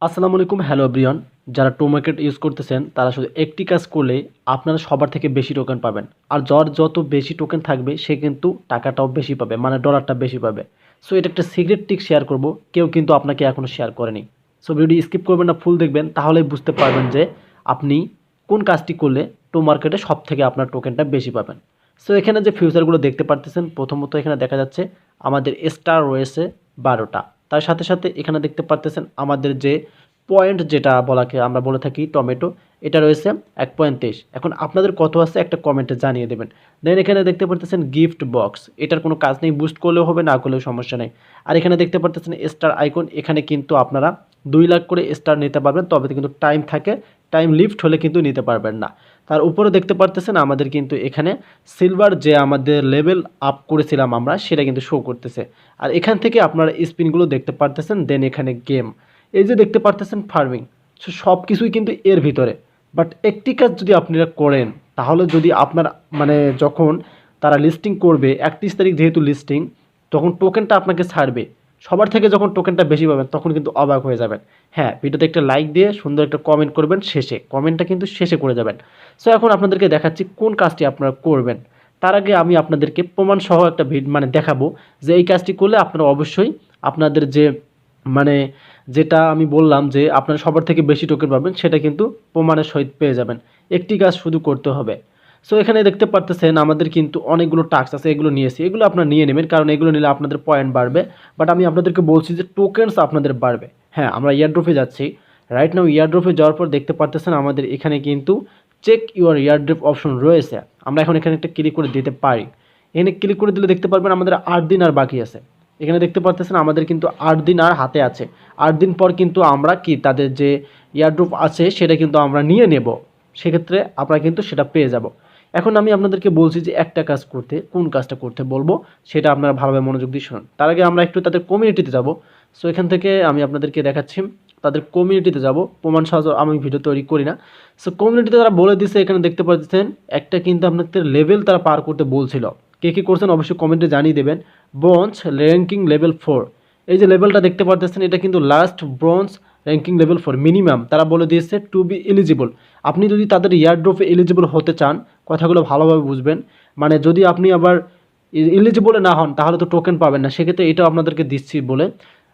আসসালামু আলাইকুম hello everyone. যারা টোমার্কেট ইউজ করতেছেন তারা শুধু একটি কাজ করলে আপনারা সবার থেকে বেশি টোকেন পাবেন। আর যার যত বেশি টোকেন থাকবে সে কিন্তু টাকাটাও বেশি পাবে, মানে ডলারটা বেশি পাবে। সো এটা একটা সিক্রেট ট্রিক শেয়ার করব, কেউ কিন্তু আপনাকে এখনও শেয়ার করেনি। সো ভিডিও স্কিপ করবেন না, ফুল দেখবেন, তাহলেই বুঝতে পারবেন যে আপনি কোন কাজটি করলে টোমার্কেটে সব থেকে আপনার টোকেনটা বেশি পাবেন। সো এখানে যে ফিউচারগুলো দেখতে পারতেছেন, প্রথমত এখানে দেখা যাচ্ছে আমাদের স্টার রয়েছে 12টা। তার সাথে সাথে এখানে দেখতে পারতেছেন আমাদের যে পয়েন্ট, যেটা বলাকে আমরা বলে থাকি টমেটো, এটা রয়েছে 1.23। এখন আপনাদের কত আছে একটা কমেন্টে জানিয়ে দেবেন। দেন এখানে দেখতে পারতেছেন গিফট বক্স, এটার কোনো কাজ নেই, বুস্ট করলেও হবে, না করলেও সমস্যা নেই। আর এখানে দেখতে পারতেছেন স্টার আইকন, এখানে কিন্তু আপনারা 2 লাখ করে স্টার নিতে পারবেন, তবে কিন্তু টাইম থাকে, টাইম লিফট হলে কিন্তু নিতে পারবেন না। তার উপরে দেখতে পারতেছেন আমাদের কিন্তু এখানে সিলভার যে আমাদের লেভেল আপ করেছিলাম আমরা, সেটা কিন্তু শো করতেছে। আর এখান থেকে আপনারা স্পিনগুলো দেখতে পারতেছেন। দেন এখানে গেম, এই যে দেখতে পারতেছেন ফার্মিং। সো সব কিছুই কিন্তু এর ভিতরে। বাট একটি কাজ যদি আপনারা করেন, তাহলে যদি আপনার মানে যখন তারা লিস্টিং করবে 31 তারিখ যেহেতু লিস্টিং, তখন টোকেনটা আপনাকে ছাড়বে। সবার থেকে যখন টোকেনটা বেশি পাবেন তখন কিন্তু অবাক হয়ে যাবেন। হ্যাঁ, ভিডিওতে একটা লাইক দিয়ে সুন্দর একটা কমেন্ট করবেন, শেষে কমেন্টটা কিন্তু শেষে করে যাবেন। সো এখন আপনাদেরকে দেখাচ্ছি কোন কাজটি আপনারা করবেন। তার আগে আমি আপনাদেরকে প্রমাণ সহ একটা মানে দেখাবো যে এই কাজটি করলে আপনারা অবশ্যই আপনাদের যে মানে যেটা আমি বললাম যে আপনারা সবার থেকে বেশি টোকেন পাবেন, সেটা কিন্তু প্রমাণের সহিত পেয়ে যাবেন। একটি কাজ শুধু করতে হবে। সো এখানে দেখতে পারতেছেন আমাদের কিন্তু অনেকগুলো টাস্ক আছে, এগুলো নিয়েছি, এগুলো আপনারা নিয়ে নেবেন, কারণ এগুলো নিলে আপনাদের পয়েন্ট বাড়বে। বাট আমি আপনাদেরকে বলছি যে টোকেনস আপনাদের বাড়বে। হ্যাঁ, আমরা ইয়ারড্রপে যাচ্ছি। রাইট নাও ইয়ারড্রপে যাওয়ার পর দেখতে পারতেছেন আমাদের এখানে কিন্তু চেক ইউর ইয়ারড্রপ অপশন রয়েছে। আমরা এখন এখানে একটা ক্লিক করে দিতে পারি। এখানে ক্লিক করে দিলে দেখতে পারবেন আমাদের 8 দিন আর বাকি আছে। এখানে দেখতে পারতেছেন আমাদের কিন্তু 8 দিন আর হাতে আছে। 8 দিন পর কিন্তু আমরা কি তাদের যে ইয়ারড্রপ আছে সেটা কিন্তু আমরা নিয়ে নেব। সেক্ষেত্রে আমরা কিন্তু সেটা পেয়ে যাব। এখন আমি আপনাদেরকে বলছি যে একটা কাজ করতে, কোন কাজটা করতে বলবো সেটা আপনারা ভালোভাবে মনোযোগ দিয়ে শুনুন। তার আগে আমরা একটু তাদের কমিউনিটিতে যাব। সো এখান থেকে আমি আপনাদেরকে দেখাচ্ছি, তাদের কমিউনিটিতে যাব। প্রমাণ সহ আমি ভিডিও তৈরি করি না। সো কমিউনিটিতে তারা বলে দিচ্ছে, এখানে দেখতে পাচ্ছেন একটা কিন্তু আপনাদের লেভেল তারা পার করতে বলছিল। কে কী করছেন অবশ্যই কমেন্টে জানিয়ে দেবেন। ব্রোঞ্জ র্যাঙ্কিং লেভেল 4, এই যে লেভেলটা দেখতে পাচ্ছেন এটা কিন্তু last bronze ranking level 4 minimum তারা বলে দিয়েছে টু বি এলিজিবল। আপনি যদি তাদের ইয়ারড্রপে এলিজিবল হতে চান, কথাগুলো ভালোভাবে বুঝবেন। মানে যদি আপনি আবার এলিজিবলে না হন তাহলে তো টোকেন পাবেন না, সেক্ষেত্রে এটাও আপনাদেরকে দিচ্ছি বলে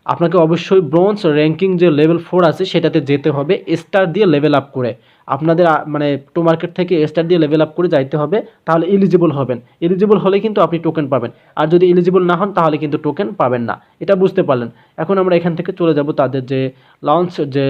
আপনাকে অবশ্যই ব্রোঞ্জ র্যাঙ্কিং যে লেভেল 4 আছে সেটাতে যেতে হবে, স্টার দিয়ে লেভেল আপ করে। আপনাদের মানে টোমার্কেট থেকে স্টার দিয়ে লেভেল আপ করে যাইতে হবে, তাহলে এলিজিবল হবেন। এলিজিবল হলে কিন্তু আপনি টোকেন পাবেন, আর যদি এলিজিবল না হন তাহলে কিন্তু টোকেন পাবেন না। এটা বুঝতে পারলেন। এখন আমরা এখান থেকে চলে যাব তাদের যে লঞ্চ যে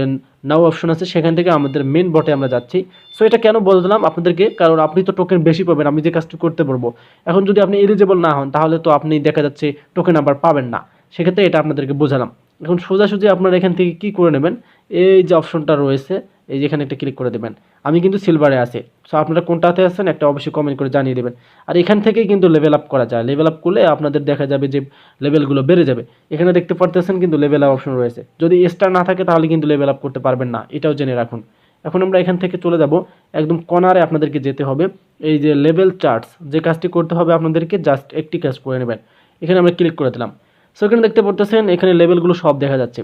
নাও অপশন আছে, সেখান থেকে আমাদের মেন বটে আমরা যাচ্ছি। সো এটা কেন বললাম আপনাদেরকে, কারণ আপনি তো টোকেন বেশি পাবেন আমি যে কাজটি করতে পারবো। এখন যদি আপনি এলিজিবল না হন তাহলে তো আপনি দেখা যাচ্ছে টোকেন আবার পাবেন না। সেক্ষেত্রে এটা আপনাদেরকে বোঝালাম। এখন সোজাসুজি আপনারা এখান থেকে কী করে নেবেন, এই যে অপশনটা রয়েছে এই যেখানে একটা ক্লিক করে দেবেন। আমি কিন্তু সিলভারে আছি। সো আপনারা কোনটাতে আছেন একটা অবশ্যই কমেন্ট করে জানিয়ে দেবেন। আর এখান থেকেই কিন্তু লেভেল আপ করা যায়। লেভেল আপ করলে আপনাদের দেখা যাবে যে লেভেলগুলো বেড়ে যাবে। এখানে দেখতে পারতেছেন কিন্তু লেভেল আপ অপশন রয়েছে। যদি স্টার না থাকে তাহলে কিন্তু লেভেল আপ করতে পারবেন না, এটাও জেনে রাখুন। এখন আমরা এখান থেকে চলে যাব, একদম কর্নারে আপনাদেরকে যেতে হবে। এই যে লেভেল চার্টস, যে কাজটি করতে হবে আপনাদেরকে জাস্ট একটি কাজ করে নেবেন। এখানে আমরা ক্লিক করে দিলাম। সো এখানে দেখতে পারতেছেন এখানে লেভেলগুলো সব দেখা যাচ্ছে।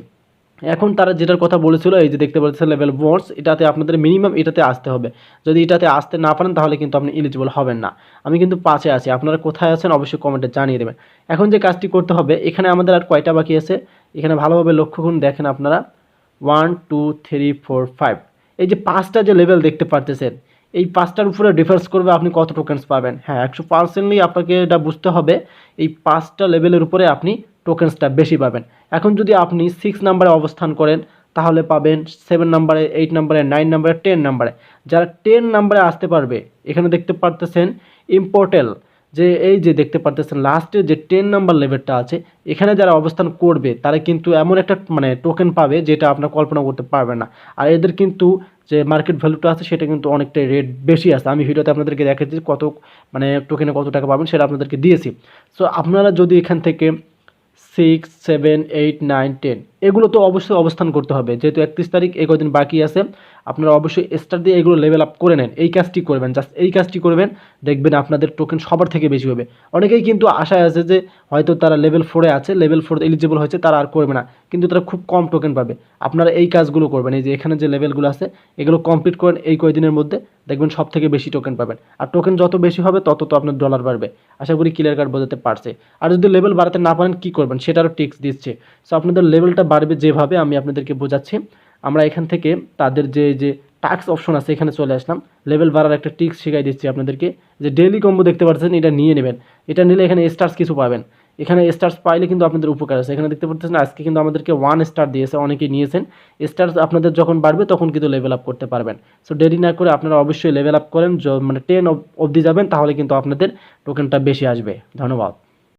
এখন তারা যেটার কথা বলেছিল, এই যে দেখতে পাচ্ছেন লেভেল ওয়ার্স, এটাতে আপনাদের মিনিমাম এটাতে আসতে হবে। যদি এটাতে আসতে না পারেন তাহলে কিন্তু আপনি এলিজিবল হবেন না। আমি কিন্তু 5-এ আছি, আপনারা কোথায় আছেন অবশ্যই কমেন্টে জানিয়ে দেবেন। এখন যে কাজটি করতে হবে, এখানে আমাদের আর কয়টা বাকি আছে এখানে ভালোভাবে লক্ষ্য করুন, দেখেন আপনারা 1 2 3 4 5, এই যে 5টা যে লেভেল দেখতে পারতেছেন, এই 5টার উপরে ডিফারেন্স করবে আপনি কত টোকেন্স পাবেন। হ্যাঁ, 100%ই আপনাকে এটা বুঝতে হবে, এই 5টা লেভেলের উপরে আপনি টোকেন্সটা বেশি পাবেন। এখন যদি আপনি 6 নাম্বারে অবস্থান করেন তাহলে পাবেন 7 নাম্বারে, 8 নাম্বারে, 9 নাম্বারে, 10 নাম্বারে। যারা 10 নাম্বারে আসতে পারবে, এখানে দেখতে পারতেছেন ইম্পোর্টাল, যে এই যে দেখতে পারতেছেন লাস্টে যে 10 নাম্বার লেভেলটা আছে, এখানে যারা অবস্থান করবে তারা কিন্তু এমন একটা মানে টোকেন পাবে যেটা আপনার কল্পনা করতে পারবেন না। আর এদের কিন্তু যে মার্কেট ভ্যালুটা আছে সেটা কিন্তু অনেকটাই রেট বেশি আছে। আমি ভিডিওতে আপনাদেরকে দেখাচ্ছি কত মানে টোকেনে কত টাকা পাবেন সেটা আপনাদেরকে দিয়েছি। সো আপনারা যদি এখান থেকে 6 7 8 9 10 এগুলো তো অবশ্যই অবস্থান করতে হবে, যেহেতু 31 তারিখ এই কদিন বাকি আছে। আপনারা অবশ্যই স্টার দিয়ে এগুলো লেভেল আপ করে নেন। এই কাজটি করবেন, জাস্ট এই কাজটি করবেন, দেখবেন আপনাদের টোকেন সবার থেকে বেশি হবে। অনেকেই কিন্তু আশায় আছে যে হয়তো তারা লেভেল 4-এ আছে, লেভেল 4 এলিজিবল হয়েছে, তারা আর করবে না, কিন্তু তারা খুব কম টোকেন পাবে। আপনারা এই কাজগুলো করবেন, এই যে এখানে যে লেভেলগুলো আছে এগুলো কমপ্লিট করেন এই কয়েকদিনের মধ্যে, দেখবেন সব থেকে বেশি টোকেন পাবেন। আর টোকেন যত বেশি হবে তত তো আপনার ডলার বাড়বে। আশা করি ক্লিয়ার কাট বোঝাতে পারছে। আর যদি লেভেল বাড়াতে না পারেন কী করবেন সেটারও টিপস দিচ্ছে। সো আপনাদের লেভেলটা বাড়বে যেভাবে আমি আপনাদেরকে বোঝাচ্ছি। আমরা এখান থেকে তাদের যে টাস্ক অপশন আছে এখানে চলে আসলাম। লেভেল বাড়ার একটা ট্রিক্স শিখাই দিচ্ছি আপনাদেরকে, যে ডেইলি কম্বো দেখতে পাচ্ছেন, এটা নিয়ে নেবেন। এটা নিলে এখানে স্টার্স কিছু পাবেন। এখানে স্টার্স পাইলে কিন্তু আপনাদের উপকার আছে। এখানে দেখতে পাচ্ছেন আজকে কিন্তু আমাদেরকে 1 স্টার দিয়েছে, অনেকেই নিয়েছেন। স্টার্স আপনাদের যখন বাড়বে তখন কিন্তু লেভেল আপ করতে পারবেন। সো দেরি না করে আপনারা অবশ্যই লেভেল আপ করেন, মানে 10 অবধি যাবেন, তাহলে কিন্তু আপনাদের টোকেনটা বেশি আসবে। ধন্যবাদ।